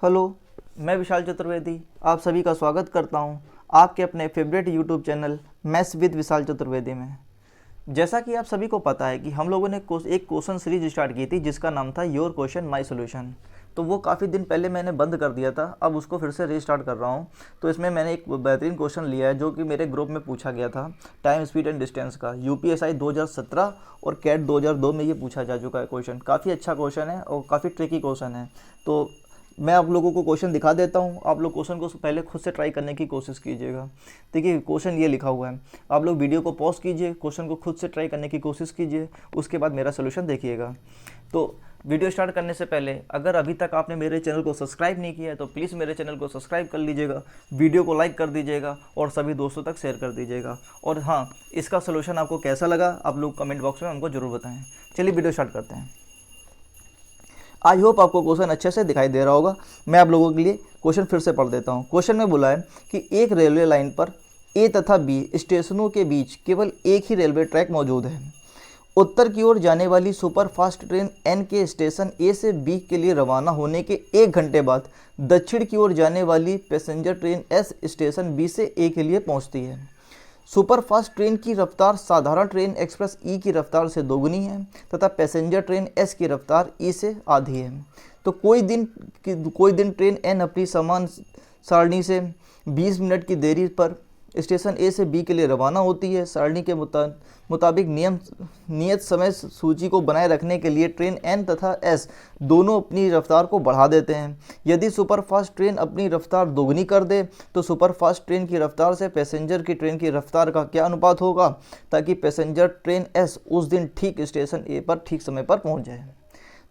Hello, मैं विशाल चतुर्वेदी आप सभी का स्वागत करता हूं आपके अपने favourite YouTube channel maths with Vishal Chaturvedi में। जैसा कि आप सभी को पता है कि हम लोगों ने एक क्वेश्चन सीरीज स्टार्ट की थी जिसका नाम था योर क्वेश्चन माय सॉल्यूशन। तो वो काफ़ी दिन पहले मैंने बंद कर दिया था, अब उसको फिर से रीस्टार्ट कर रहा हूँ। तो इसमें मैंने एक बेहतरीन क्वेश्चन लिया है जो कि मेरे ग्रुप में पूछा गया था, टाइम स्पीड एंड डिस्टेंस का। यूपीएसआई 2017 और कैट 2002 में ये पूछा जा चुका है क्वेश्चन। काफ़ी अच्छा क्वेश्चन है और काफ़ी ट्रिकी क्वेश्चन है। तो मैं आप लोगों को क्वेश्चन दिखा देता हूँ, आप लोग क्वेश्चन को पहले खुद से ट्राई करने की कोशिश कीजिएगा। देखिए क्वेश्चन ये लिखा हुआ है, आप लोग वीडियो को पॉज कीजिए, क्वेश्चन को खुद से ट्राई करने की कोशिश कीजिए, उसके बाद मेरा सोल्यूशन देखिएगा। तो वीडियो स्टार्ट करने से पहले अगर अभी तक आपने मेरे चैनल को सब्सक्राइब नहीं किया है तो प्लीज़ मेरे चैनल को सब्सक्राइब कर लीजिएगा, वीडियो को लाइक कर दीजिएगा और सभी दोस्तों तक शेयर कर दीजिएगा। और हाँ, इसका सोल्यूशन आपको कैसा लगा आप लोग कमेंट बॉक्स में हमको ज़रूर बताएं। चलिए वीडियो स्टार्ट करते हैं। आई होप आपको क्वेश्चन अच्छे से दिखाई दे रहा होगा। मैं आप लोगों के लिए क्वेश्चन फिर से पढ़ देता हूँ। क्वेश्चन में बोला है कि एक रेलवे लाइन पर ए तथा बी स्टेशनों के बीच केवल एक ही रेलवे ट्रैक मौजूद है। उत्तर की ओर जाने वाली सुपर फास्ट ट्रेन एन के स्टेशन ए से बी के लिए रवाना होने के 1 घंटे बाद दक्षिण की ओर जाने वाली पैसेंजर ट्रेन एस स्टेशन बी से ए के लिए पहुंचती है। सुपरफास्ट ट्रेन की रफ्तार साधारण ट्रेन एक्सप्रेस ई की रफ्तार से दोगुनी है तथा पैसेंजर ट्रेन एस की रफ्तार ई से आधी है। तो कोई दिन ट्रेन एन अपनी समान सारणी से 20 मिनट की देरी पर स्टेशन ए से बी के लिए रवाना होती है। सारणी के मुताबिक नियत समय सूची को बनाए रखने के लिए ट्रेन एन तथा एस दोनों अपनी रफ्तार को बढ़ा देते हैं। यदि सुपरफास्ट ट्रेन अपनी रफ्तार दोगुनी कर दे तो सुपरफास्ट ट्रेन की रफ्तार से पैसेंजर की ट्रेन की रफ्तार का क्या अनुपात होगा, ताकि पैसेंजर ट्रेन एस उस दिन ठीक स्टेशन ए पर ठीक समय पर पहुंच जाए।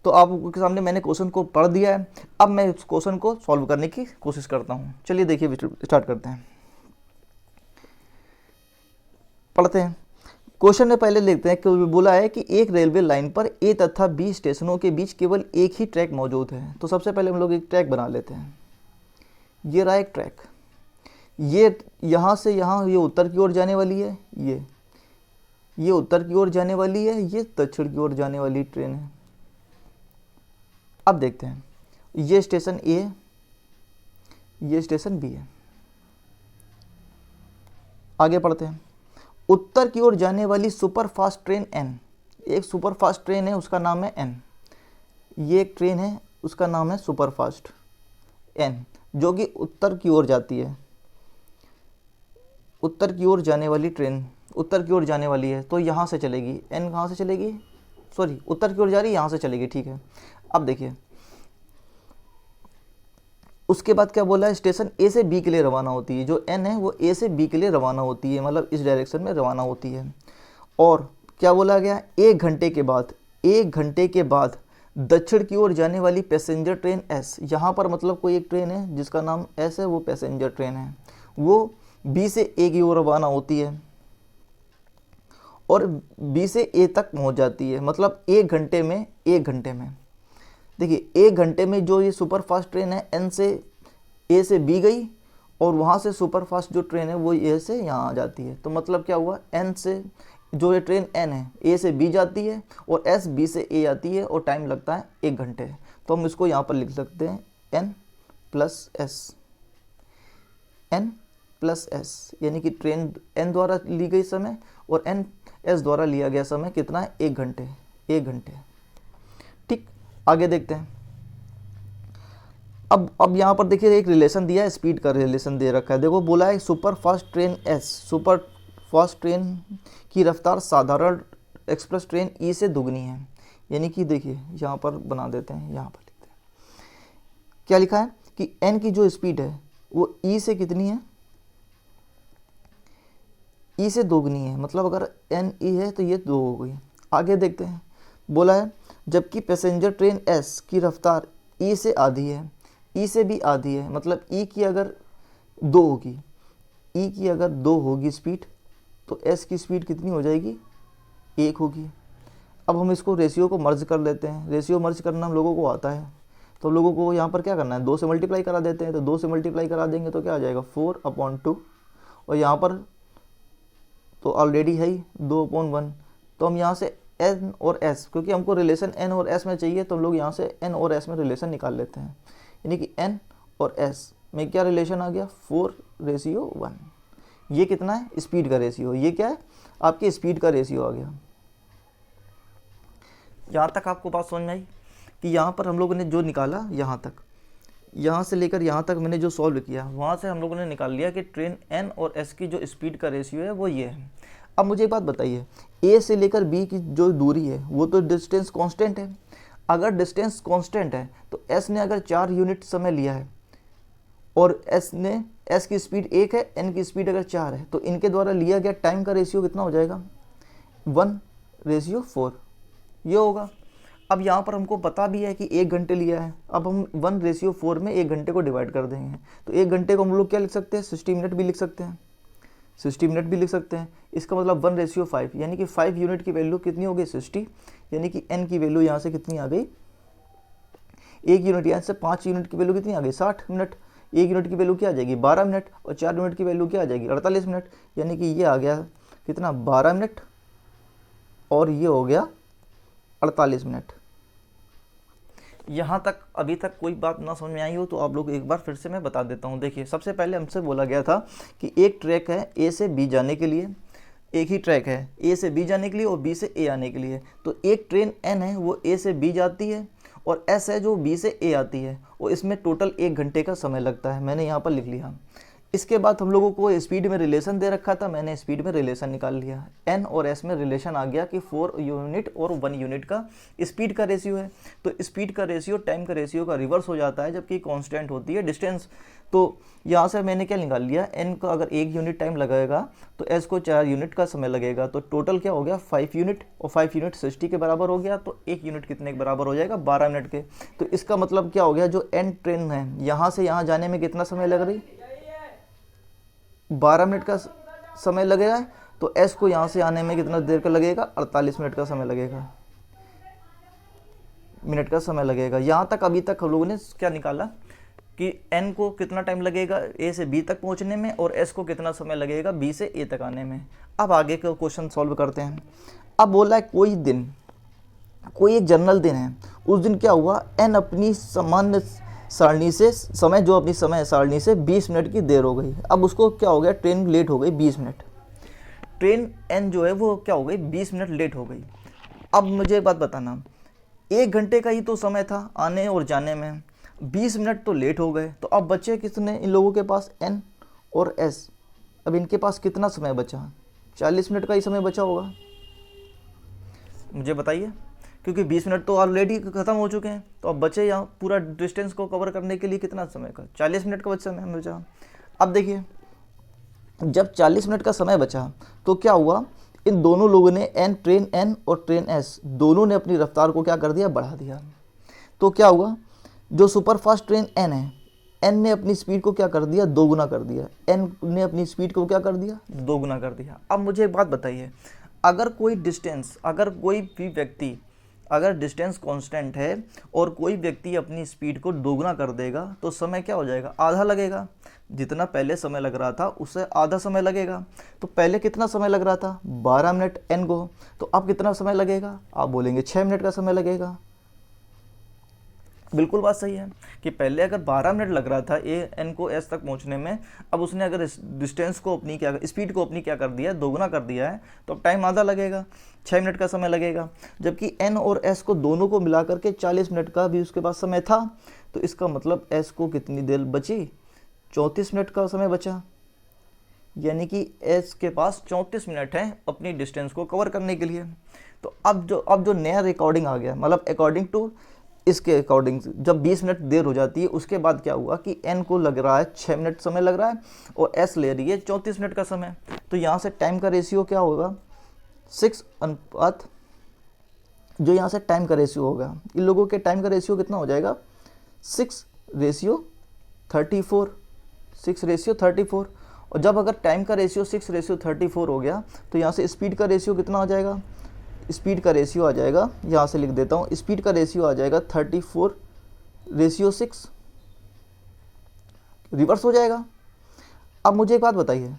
तो आपके सामने मैंने क्वेश्चन को पढ़ दिया है, अब मैं इस क्वेश्चन को सॉल्व करने की कोशिश करता हूँ। चलिए देखिए स्टार्ट करते हैं, पढ़ते हैं। क्वेश्चन में पहले लिखते हैं कि बोला है कि एक रेलवे लाइन पर ए तथा बी स्टेशनों के बीच केवल एक ही ट्रैक मौजूद है। तो सबसे पहले हम लोग एक ट्रैक बना लेते हैं। ये रहा एक ट्रैक, ये यहाँ से यहाँ ये उत्तर की ओर जाने वाली है, ये उत्तर की ओर जाने वाली है, ये दक्षिण की ओर जाने वाली ट्रेन है। अब देखते हैं, ये स्टेशन ए है, ये स्टेशन बी है। आगे पढ़ते हैं। उत्तर की ओर जाने वाली सुपर फास्ट ट्रेन एन, एक सुपर फास्ट ट्रेन है उसका नाम है एन। ये एक ट्रेन है उसका नाम है सुपर फास्ट एन, जो कि उत्तर की ओर जाती है। उत्तर की ओर जाने वाली ट्रेन उत्तर की ओर जाने वाली है, तो यहाँ से चलेगी। एन कहाँ से चलेगी, सॉरी उत्तर की ओर जा रही है, यहाँ से चलेगी, ठीक है। अब देखिए उसके बाद क्या बोला है, स्टेशन ए से बी के लिए रवाना होती है। जो एन है वो ए से बी के लिए रवाना होती है, मतलब इस डायरेक्शन में रवाना होती है। और क्या बोला गया, 1 घंटे के बाद दक्षिण की ओर जाने वाली पैसेंजर ट्रेन एस, यहाँ पर मतलब कोई एक ट्रेन है जिसका नाम एस है, वो पैसेंजर ट्रेन है, वो बी से ए की ओर रवाना होती है और बी से ए तक पहुँच जाती है। मतलब 1 घंटे में देखिए 1 घंटे में जो ये सुपर फास्ट ट्रेन है एन से ए से बी गई और वहाँ से सुपर फास्ट जो ट्रेन है वो ए से यहाँ आ जाती है। तो मतलब क्या हुआ, एन से जो ये ट्रेन एन है ए से बी जाती है और एस बी से ए आती है और टाइम लगता है 1 घंटे। तो हम इसको यहाँ पर लिख सकते हैं एन प्लस एस, यानी कि ट्रेन एन द्वारा ली गई समय और एन एस द्वारा लिया गया समय कितना है, 1 घंटे। ठीक, आगे देखते हैं। अब यहाँ पर देखिए एक रिलेशन दिया है, स्पीड का रिलेशन दे रखा है। देखो बोला है super fast train S, super fast train की रफ्तार साधारण एक्सप्रेस ट्रेन ई से दुगनी है। यानी कि देखिए यहाँ पर बना देते हैं, यहाँ पर लिखते हैं क्या लिखा है कि एन की जो स्पीड है वो ई से कितनी है, ई से दोगुनी है। मतलब अगर एन ई है तो ये 2 हो गई। आगे देखते हैं, बोला है जबकि पैसेंजर ट्रेन एस की रफ्तार ई से आधी है, ई से भी आधी है। मतलब ई की अगर 2 होगी स्पीड, तो एस की स्पीड कितनी हो जाएगी, 1 होगी। अब हम इसको रेशियो को मर्ज कर लेते हैं। रेशियो मर्ज करना हम लोगों को आता है, तो लोगों को यहाँ पर क्या करना है, 2 से मल्टीप्लाई करा देते हैं। तो 2 से मल्टीप्लाई करा देंगे तो क्या आ जाएगा, 4/2, और यहाँ पर तो ऑलरेडी है ही 2/1। तो हम यहाँ से एन और एस, क्योंकि हमको रिलेशन एन और एस में चाहिए तो हम लोग यहाँ से एन और एस में रिलेशन निकाल लेते हैं। यानी कि एन और एस में क्या रिलेशन आ गया, 4:1। ये कितना है, स्पीड का रेशियो, ये क्या है आपके स्पीड का रेशियो आ गया। यहाँ तक आपको बात समझ में आई कि यहाँ पर हम लोगों ने जो निकाला, यहाँ तक, यहाँ से लेकर यहाँ तक मैंने जो सॉल्व किया, वहाँ से हम लोगों ने निकाल लिया कि ट्रेन एन और एस की जो स्पीड का रेशियो है वो ये है। अब मुझे एक बात बताइए, ए से लेकर बी की जो दूरी है वो तो डिस्टेंस कांस्टेंट है। अगर डिस्टेंस कांस्टेंट है तो एस ने अगर 4 यूनिट समय लिया है और एस की स्पीड 1 है, एन की स्पीड अगर 4 है, तो इनके द्वारा लिया गया टाइम का रेशियो कितना हो जाएगा, 1:4 ये होगा। अब यहाँ पर हमको पता भी है कि 1 घंटे लिया है, अब हम 1:4 में 1 घंटे को डिवाइड कर देंगे, तो 1 घंटे को हम लोग क्या लिख सकते हैं, 60 मिनट भी लिख सकते हैं, 60 मिनट भी लिख सकते हैं। इसका मतलब 1:5, यानी कि 5 यूनिट की वैल्यू कितनी हो गई, 60, यानी कि एन की वैल्यू यहाँ से कितनी आ गई, 1 यूनिट, यहाँ से 5 यूनिट की वैल्यू कितनी आ गई, 60 मिनट। 1 यूनिट की वैल्यू क्या आ जाएगी, 12 मिनट, और 4 यूनिट की वैल्यू क्या आ जाएगी, 48 मिनट, यानी कि ये आ गया कितना, 12 मिनट, और ये हो गया 48 मिनट। यहाँ तक अभी तक कोई बात ना समझ में आई हो तो आप लोग एक बार फिर से मैं बता देता हूँ। देखिए, सबसे पहले हमसे बोला गया था कि एक ट्रैक है ए से बी जाने के लिए, एक ही ट्रैक है ए से बी जाने के लिए और बी से ए आने के लिए। तो एक ट्रेन एन है वो ए से बी जाती है और एस है जो बी से ए आती है, और इसमें टोटल 1 घंटे का समय लगता है, मैंने यहाँ पर लिख लिया। इसके बाद हम लोगों को स्पीड में रिलेशन दे रखा था, मैंने स्पीड में रिलेशन निकाल लिया। एन और एस में रिलेशन आ गया कि 4 यूनिट और 1 यूनिट का स्पीड का रेशियो है। तो स्पीड का रेशियो टाइम का रेशियो का रिवर्स हो जाता है, जबकि कांस्टेंट होती है डिस्टेंस। तो यहाँ से मैंने क्या निकाल लिया, एन को अगर 1 यूनिट टाइम लगेगा तो एस को 4 यूनिट का समय लगेगा, तो टोटल क्या हो गया 5 यूनिट, और 5 यूनिट 60 के बराबर हो गया, तो 1 यूनिट कितने के बराबर हो जाएगा, 12 मिनट के। तो इसका मतलब क्या हो गया, जो एन ट्रेन है यहाँ से यहाँ जाने में कितना समय लग रही, 12 मिनट का समय लगेगा, तो एस को यहाँ से आने में कितना देर का लगेगा, 48 मिनट का समय लगेगा, यहाँ तक अभी तक हम लोगों ने क्या निकाला कि एन को कितना टाइम लगेगा ए से बी तक पहुँचने में, और एस को कितना समय लगेगा बी से ए तक आने में। अब आगे का क्वेश्चन सॉल्व करते हैं। अब बोला है कोई एक जनरल दिन है, उस दिन क्या हुआ, एन अपनी सामान्य सारणी से समय, जो अपनी समय सारणी से 20 मिनट की देर हो गई। अब उसको क्या हो गया, ट्रेन लेट हो गई 20 मिनट, ट्रेन एन जो है वो क्या हो गई, 20 मिनट लेट हो गई। अब मुझे एक बात बताना, 1 घंटे का ही तो समय था आने और जाने में, 20 मिनट तो लेट हो गए, तो अब बचे कितने इन लोगों के पास, एन और एस। अब इनके पास कितना समय बचा, 40 मिनट का ही समय बचा होगा, मुझे बताइए, क्योंकि 20 मिनट तो ऑलरेडी ख़त्म हो चुके हैं। तो अब बचे यहाँ पूरा डिस्टेंस को कवर करने के लिए कितना समय का, 40 मिनट का समय बचा। अब देखिए, जब 40 मिनट का समय बचा तो क्या हुआ, इन दोनों लोगों ने ट्रेन एन और ट्रेन एस दोनों ने अपनी रफ्तार को क्या कर दिया, बढ़ा दिया। तो क्या हुआ, जो सुपरफास्ट ट्रेन एन है, एन ने अपनी स्पीड को क्या कर दिया, दोगुना कर दिया, एन ने अपनी स्पीड को क्या कर दिया, दोगुना कर दिया। अब मुझे एक बात बताइए, अगर कोई भी व्यक्ति, अगर डिस्टेंस कांस्टेंट है और कोई व्यक्ति अपनी स्पीड को दोगुना कर देगा तो समय क्या हो जाएगा, आधा लगेगा। जितना पहले समय लग रहा था उससे आधा समय लगेगा। तो पहले कितना समय लग रहा था, 12 मिनट एन को, तो अब कितना समय लगेगा, आप बोलेंगे 6 मिनट का समय लगेगा। बिल्कुल बात सही है कि पहले अगर 12 मिनट लग रहा था ए एन को एस तक पहुंचने में, अब उसने अगर डिस्टेंस को अपनी स्पीड को अपनी क्या कर दिया है, दोगुना कर दिया है, तो अब टाइम आधा लगेगा, 6 मिनट का समय लगेगा। जबकि एन और एस को दोनों को मिला करके 40 मिनट का भी उसके पास समय था, तो इसका मतलब एस को कितनी देर बची, 34 मिनट का समय बचा। यानी कि एस के पास 34 मिनट है अपनी डिस्टेंस को कवर करने के लिए। तो अब जो नया रिकॉर्डिंग आ गया, मतलब अकॉर्डिंग टू इसके अकॉर्डिंग जब 20 मिनट देर हो जाती है, उसके बाद क्या हुआ कि एन को लग रहा है 6 मिनट समय लग रहा है और एस ले रही है 34 मिनट का समय। तो यहाँ से टाइम का रेशियो क्या होगा, 6 अनुपात, जो यहाँ से टाइम का रेशियो होगा, इन लोगों के टाइम का रेशियो कितना हो जाएगा, 6:34, 6:34। और जब अगर टाइम का रेशियो 6:34 हो गया तो यहाँ से स्पीड का रेशियो कितना आ जाएगा, स्पीड का रेशियो आ जाएगा, यहाँ से लिख देता हूँ, स्पीड का रेशियो आ जाएगा 34:6, रिवर्स हो जाएगा। अब मुझे एक बात बताइए,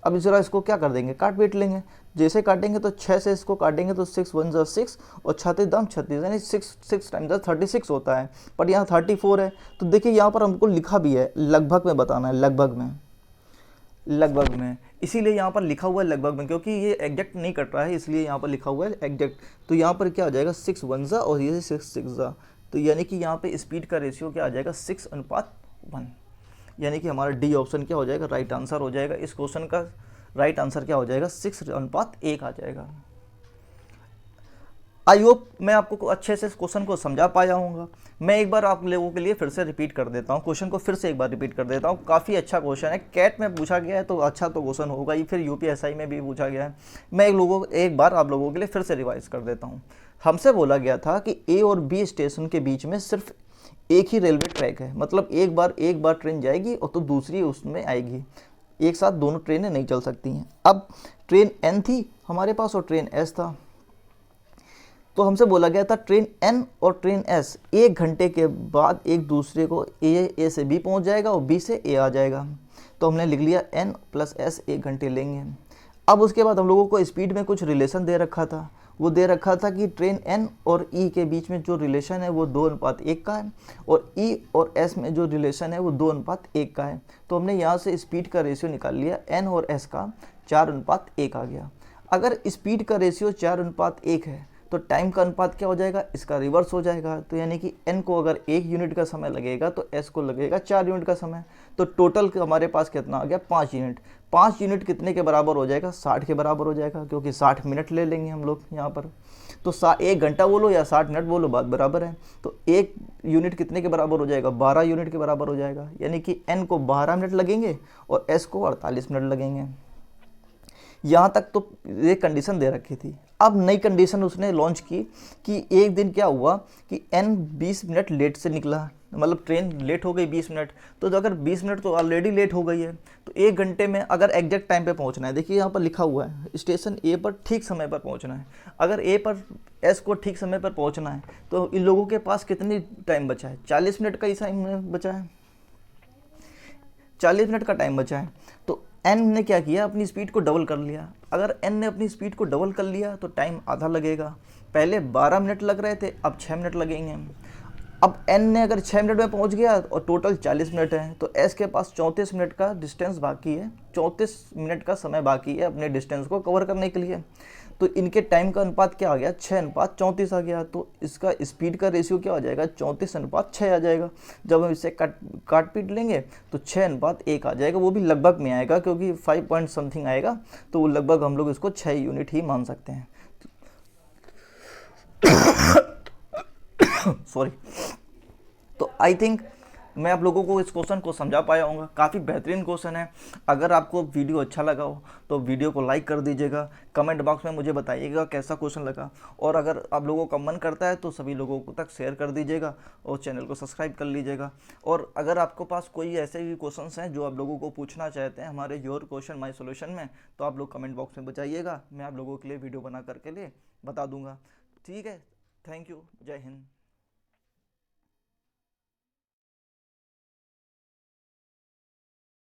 अब ज़रा इसको क्या कर देंगे, काट पीट लेंगे। जैसे काटेंगे तो 6 से इसको काटेंगे तो 6 1 जा 6 और 36 दाम 36 यानी 6 टाइम्स 36 होता है, पर यहाँ 34 है। तो देखिए यहाँ पर हमको लिखा भी है लगभग में बताना है, लगभग में, इसीलिए यहाँ पर लिखा हुआ है लगभग में, क्योंकि ये एग्जैक्ट नहीं कट रहा है इसलिए यहाँ पर लिखा हुआ है एग्जैक्ट। तो यहाँ पर क्या हो जाएगा 6 1 जा और ये 6 6 जा, तो यानी कि यहाँ पे स्पीड का रेशियो क्या आ जाएगा 6:1, यानी कि हमारा डी ऑप्शन क्या हो जाएगा राइट आंसर हो जाएगा। इस क्वेश्चन का राइट आंसर क्या हो जाएगा 6:1 आ जाएगा। आई होप मैं आपको अच्छे से इस क्वेश्चन को समझा पाया हूँगा। मैं एक बार आप लोगों के लिए फिर से रिपीट कर देता हूँ, क्वेश्चन को फिर से एक बार रिपीट कर देता हूँ। काफ़ी अच्छा क्वेश्चन है, कैट में पूछा गया है तो अच्छा तो क्वेश्चन होगा ही, फिर यूपीएसआई में भी पूछा गया है। मैं एक बार आप लोगों के लिए फिर से रिवाइज कर देता हूँ। हमसे बोला गया था कि ए और बी स्टेशन के बीच में सिर्फ एक ही रेलवे ट्रैक है, मतलब एक बार ट्रेन जाएगी और तो दूसरी उसमें आएगी, एक साथ दोनों ट्रेनें नहीं चल सकती हैं। अब ट्रेन एन थी हमारे पास और ट्रेन एस था, तो हमसे बोला गया था ट्रेन एन और ट्रेन एस 1 घंटे के बाद एक दूसरे को ए से बी पहुंच जाएगा और बी से ए आ जाएगा। तो हमने लिख लिया एन प्लस एस 1 घंटे लेंगे। अब उसके बाद हम लोगों को स्पीड में कुछ रिलेशन दे रखा था, वो दे रखा था कि ट्रेन एन और ई के बीच में जो रिलेशन है वो 2:1 का है और ई और एस में जो रिलेशन है वो 2:1 का है। तो हमने यहाँ से स्पीड का रेशियो निकाल लिया, एन और एस का 4:1 आ गया। अगर स्पीड का रेशियो 4:1 है तो टाइम का अनुपात क्या हो जाएगा, इसका रिवर्स हो जाएगा। तो यानी कि n को अगर 1 यूनिट का समय लगेगा तो s को लगेगा 4 यूनिट का समय। तो टोटल हमारे पास कितना आ गया 5 यूनिट। 5 यूनिट कितने के बराबर हो जाएगा 60 के बराबर हो जाएगा, क्योंकि 60 मिनट ले लेंगे हम लोग यहाँ पर। तो 1 घंटा बोलो या 60 मिनट बोलो बात बराबर है। तो 1 यूनिट कितने के बराबर हो जाएगा 12 यूनिट के बराबर हो जाएगा, यानी कि n को 12 मिनट लगेंगे और s को 48 मिनट लगेंगे। यहाँ तक तो ये कंडीशन दे रखी थी। अब नई कंडीशन उसने लॉन्च की कि एक दिन क्या हुआ कि n 20 मिनट लेट से निकला, मतलब ट्रेन लेट हो गई 20 मिनट। तो अगर 20 मिनट तो ऑलरेडी लेट हो गई है, तो 1 घंटे में अगर एग्जैक्ट टाइम पे पहुंचना है, देखिए यहाँ पर लिखा हुआ है स्टेशन ए पर ठीक समय पर पहुंचना है। अगर ए पर एस को ठीक समय पर पहुंचना है तो इन लोगों के पास कितनी टाइम बचा है 40 मिनट का ही टाइम बचा है, 40 मिनट का टाइम बचा है। तो n ने क्या किया अपनी स्पीड को डबल कर लिया। अगर n ने अपनी स्पीड को डबल कर लिया तो टाइम आधा लगेगा, पहले 12 मिनट लग रहे थे अब 6 मिनट लगेंगे। अब n ने अगर 6 मिनट में पहुंच गया और टोटल 40 मिनट है तो s के पास 34 मिनट का डिस्टेंस बाकी है, 34 मिनट का समय बाकी है अपने डिस्टेंस को कवर करने के लिए। तो इनके टाइम का अनुपात क्या आ गया 6:34 आ गया। तो इसका स्पीड का रेशियो क्या हो जाएगा 34:6 आ जाएगा। जब हम इसे काट पीट लेंगे तो 6:1 आ जाएगा, वो भी लगभग में आएगा क्योंकि 5 पॉइंट समथिंग आएगा, तो वो लगभग हम लोग इसको 6 यूनिट ही मान सकते हैं। सॉरी। तो आई थिंक मैं आप लोगों को इस क्वेश्चन को समझा पाया हूँ, काफ़ी बेहतरीन क्वेश्चन है। अगर आपको वीडियो अच्छा लगा हो तो वीडियो को लाइक कर दीजिएगा, कमेंट बॉक्स में मुझे बताइएगा कैसा क्वेश्चन लगा, और अगर आप लोगों का मन करता है तो सभी लोगों को तक शेयर कर दीजिएगा और चैनल को सब्सक्राइब कर लीजिएगा। और अगर आपके पास कोई ऐसे भी क्वेश्चन हैं जो आप लोगों को पूछना चाहते हैं हमारे योर क्वेश्चन माई सोल्यूशन में, तो आप लोग कमेंट बॉक्स में बताइएगा, मैं आप लोगों के लिए वीडियो बना करके लिए बता दूँगा। ठीक है, थैंक यू, जय हिंद।